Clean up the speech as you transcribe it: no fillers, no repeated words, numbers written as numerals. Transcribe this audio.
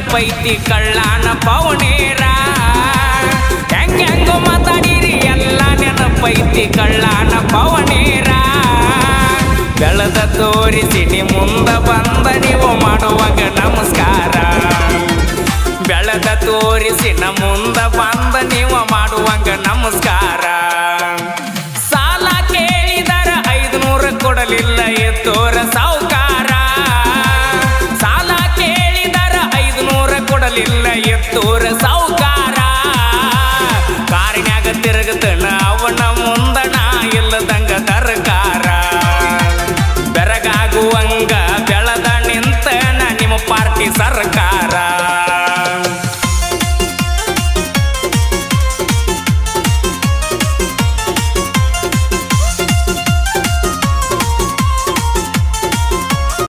ನೆನಪೈತಿ ಕಳ್ಳಾನ ಪವನೇರ ಹೆಂಗೆಂಗೋ ಮಾತಾಡಿರಿ ಎಲ್ಲ ನೆನಪೈತಿ ಕಳ್ಳಾನ ಪವನೇರ ಬೆಳೆದ ತೋರಿಸಿ ನೀ ಮುಂದ ಬಂದ ನೀವು ಮಾಡುವಾಗ ನಮಸ್ಕಾರ ಬೆಳೆದ ತೋರಿಸಿ ನ ಮುಂದ ಬಂದ ನೀವು ಮಾಡುವಾಗ ನಮಸ್ಕಾರ